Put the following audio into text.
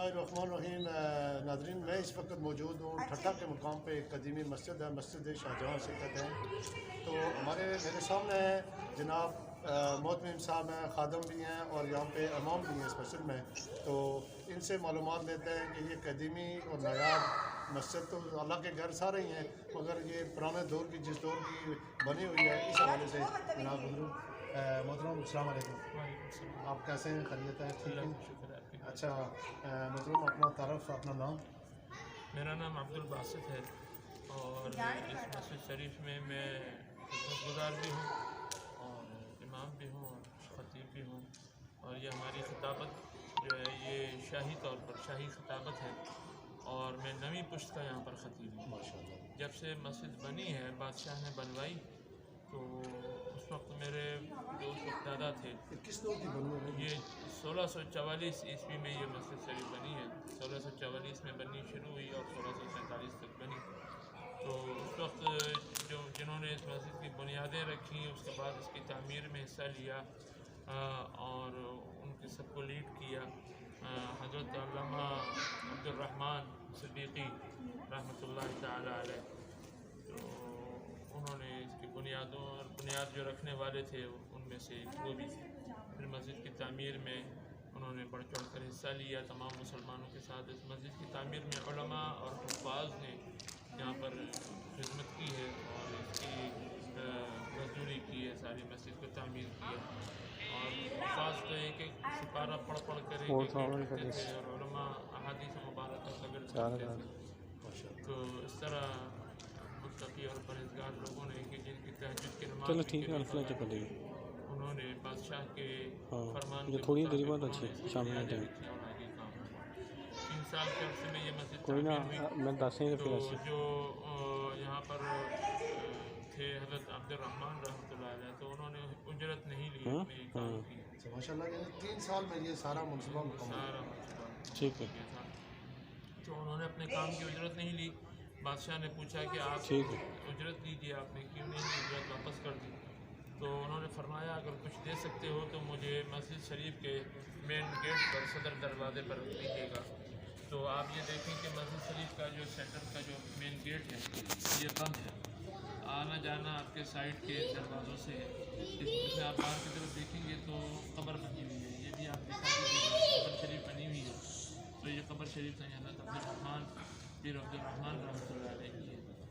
الرحمن الرحیم۔ ناظرین، میں اس وقت موجود ہوں ٹھٹہ کے مقام پہ ایک قدیمی مسجد ہے، مسجد شاہجہاں سے کہتے ہیں۔ تو میرے سامنے ہے جناب محتمم صاحب ہیں، خادم بھی ہیں اور یہاں پہ امام بھی ہیں اس مسجد میں۔ تو ان سے معلومات لیتے ہیں کہ یہ قدیمی اور نایاب مسجد تو اللہ کے گھر سارے ہی ہیں، مگر یہ پرانے دور کی جس دور کی بنی ہوئی ہے اس حوالے سے جناب محترم السلام علیکم۔ آپ کیسے ہیں؟ خیریت ہے؟ ٹھیک ہے؟ اچھا محترم، اپنا تعارف، اپنا نام؟ میرا نام عبد الباسط ہے اور اس مسجد شریف میں خدمت گزار بھی ہوں اور امام بھی ہوں اور خطیب بھی ہوں، اور یہ ہماری خطابت جو ہے یہ شاہی طور پر شاہی خطابت ہے، اور میں نویں پشت کا یہاں پر خطیب ہوں۔ ماشاءاللہ۔ جب سے مسجد بنی ہے، بادشاہ نے بنوائی، تو اس وقت میرے جو اس وقت دادا تھے، کس دور کی بنی ہے؟ یہ 1644 عیسوی میں یہ مسجد شریف بنی ہے۔ 1644 میں بننی شروع ہوئی اور 1647 تک بنی۔ تو اس وقت جنہوں نے اس مسجد کی بنیادیں رکھی، اس کے بعد اس کی تعمیر میں حصہ لیا اور ان کے سب کو لیڈ کیا، حضرت علامہ عبد الرحمن صدیقی رحمۃ اللہ تعالی علیہ۔ تو انہوں نے اس کی بنیاد جو رکھنے والے تھے ان میں سے وہ بھی تھے۔ پھر مسجد کی تعمیر میں انہوں نے بڑھ چڑھ کر حصہ لیا تمام مسلمانوں کے ساتھ۔ اس مسجد کی تعمیر میں علماء اور حفاظ نے یہاں پر خدمت کی ہے اور اس کی مزدوری کی ہے، ساری مسجد کو تعمیر کیا، اور حفاظ تو ایک ایک سپارہ پڑھ کر کرتے تھے اور علماء احادیث مبارکہ قدر کرتے تھے۔ تو اس طرح متقی اور پرہیزگار لوگوں نے کہ جن کی تہجد کی نماز انہوں نے بادشاہ کے فرمان کے مطابق شام میں اور آگے کام ہوا۔ 3 سال کے عرصے میں یہ مسجد تعمیر ہوئی۔ تو جو یہاں پر تھے حضرت عبد الرحمن رحمۃ اللہ علیہ، تو انہوں نے اجرت نہیں لی، اپنے کام کی۔ ماشاء اللہ، یعنی 3 سال میں یہ سارا منصوبہ ٹھیک ہے تھا۔ تو انہوں نے اپنے کام کی اجرت نہیں لی۔ بادشاہ نے پوچھا کہ آپ اجرت دیجیے، آپ نے کیوں نہیں لی؟ اجرت واپس کر دی۔ تو انہوں نے فرمایا اگر کچھ دے سکتے ہو تو مجھے مسجد شریف کے مین گیٹ پر صدر دروازے پر رکھ دیجیے گا۔ تو آپ یہ دیکھیں کہ مسجد شریف کا جو سینٹر کا جو مین گیٹ ہے یہ بند ہے، آنا جانا آپ کے سائڈ کے دروازوں سے ہے۔ اس میں آپ باہر کی طرف دیکھیں گے تو قبر بنی ہوئی ہے، یہ بھی آپ دکھا دیجیے، قبر شریف بنی ہوئی ہے۔ تو یہ قبر شریف ہے حضرت عبد الرحمن رحمۃ اللہ علیہ کی ہے۔